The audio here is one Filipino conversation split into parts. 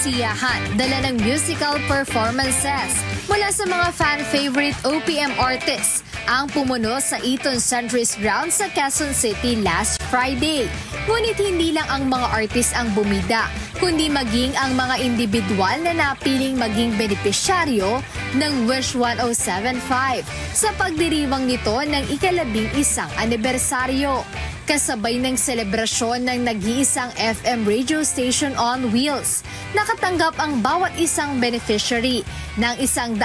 kasiyahan, dala ng musical performances mula sa mga fan-favorite OPM artists ang pumuno sa Eton Centuries Ground sa Quezon City last Friday. Ngunit hindi lang ang mga artist ang bumida, kundi maging ang mga individual na napiling maging benepisyaryo ng Wish 1075 sa pagdiriwang nito ng ika-11 anibersaryo. Kasabay ng selebrasyon ng nag-iisang FM radio station on wheels, nakatanggap ang bawat isang beneficiary ng 100,000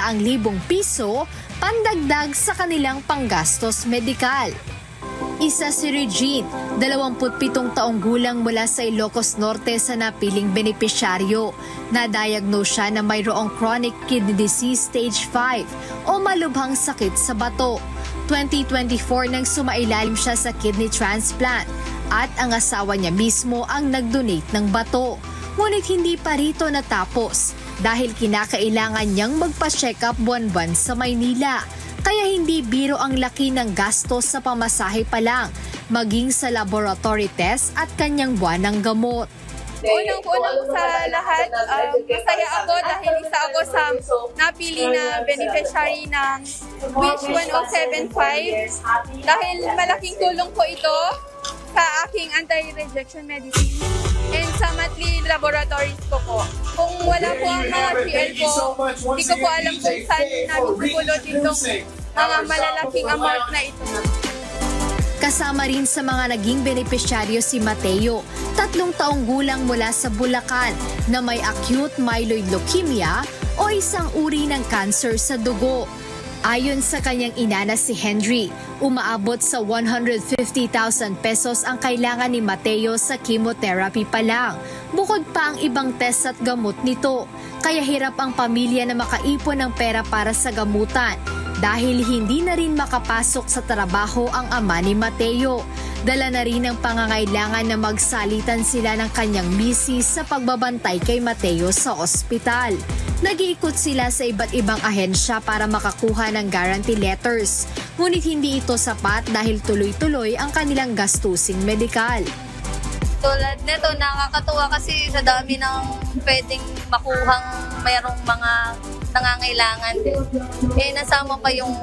piso pandagdag sa kanilang panggastos medikal. Isa si Regine, 27 taong gulang mula sa Ilocos Norte sa napiling benepisyaryo. Na-diagnose siya na mayroong chronic kidney disease stage 5 o malubhang sakit sa bato. 2024 nang sumailalim siya sa kidney transplant at ang asawa niya mismo ang nag-donate ng bato. Ngunit hindi pa rito natapos dahil kinakailangan niyang magpa-check up buwan-buwan sa Maynila. Kaya hindi biro ang laki ng gastos sa pamasahe pa lang, maging sa laboratory test at kanyang buwanang gamot. Unang-unang sa lahat, masaya ako dahil isa ako sa napili na beneficiary ng Wish 1075 dahil malaking tulong po ito sa aking anti-rejection medicine and sa monthly laboratories ko po. Kung wala po ang mga GL ko, hindi ko po alam kung saan namin pupulot itong mga malalaking amount na ito. Kasama rin sa mga naging benepisyaryo si Mateo, 3 taong gulang mula sa Bulacan na may acute myeloid leukemia o isang uri ng cancer sa dugo. Ayon sa kanyang ina na si Henry, umaabot sa 150,000 pesos ang kailangan ni Mateo sa chemotherapy pa lang. Bukod pa ang ibang test at gamot nito, kaya hirap ang pamilya na makaipon ng pera para sa gamutan. Dahil hindi na rin makapasok sa trabaho ang ama ni Mateo. Dala na rin ang pangangailangan na magsalitan sila ng kanyang misis sa pagbabantay kay Mateo sa ospital. Nag-iikot sila sa iba't ibang ahensya para makakuha ng guarantee letters. Ngunit hindi ito sapat dahil tuloy-tuloy ang kanilang gastusing medikal. Tulad nito, nakakatuwa kasi sa dami ng pwedeng makuhang mayroong mga nangangailangan. Eh, nasama pa yung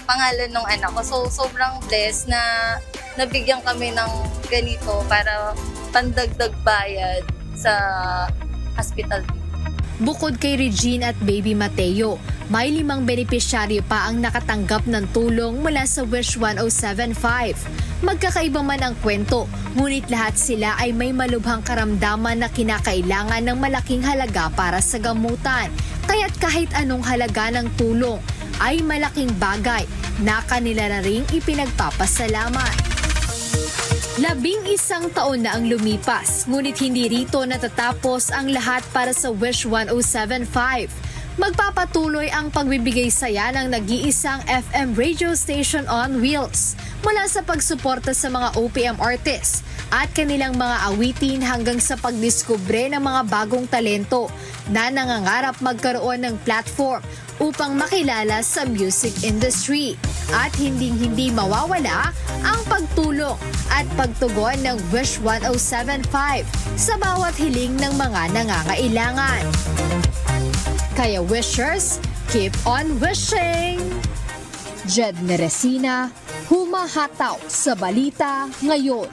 pangalan ng anak ko. So, sobrang blessed na nabigyan kami ng ganito para pandagdag bayad sa hospital. Bukod kay Regine at baby Mateo, may 5 benepisyaryo pa ang nakatanggap ng tulong mula sa Wish 1075. Magkakaiba man ang kwento, ngunit lahat sila ay may malubhang karamdaman na kinakailangan ng malaking halaga para sa gamutan. Kaya't kahit anong halaga ng tulong ay malaking bagay na kanila na ring ipinagpapasalamat. 11 taon na ang lumipas, ngunit hindi rito natatapos ang lahat para sa Wish 1075. Magpapatuloy ang pagbibigay saya ng nag-iisang FM radio station on wheels mula sa pagsuporta sa mga OPM artists at kanilang mga awitin hanggang sa pagdiskubre ng mga bagong talento na nangangarap magkaroon ng platform upang makilala sa music industry. At hindi mawawala ang pagtulong at pagtugon ng Wish 1075 sa bawat hiling ng mga nangangailangan. Kaya wishers, keep on wishing! Jed Neresina, humahataw sa balita ngayon.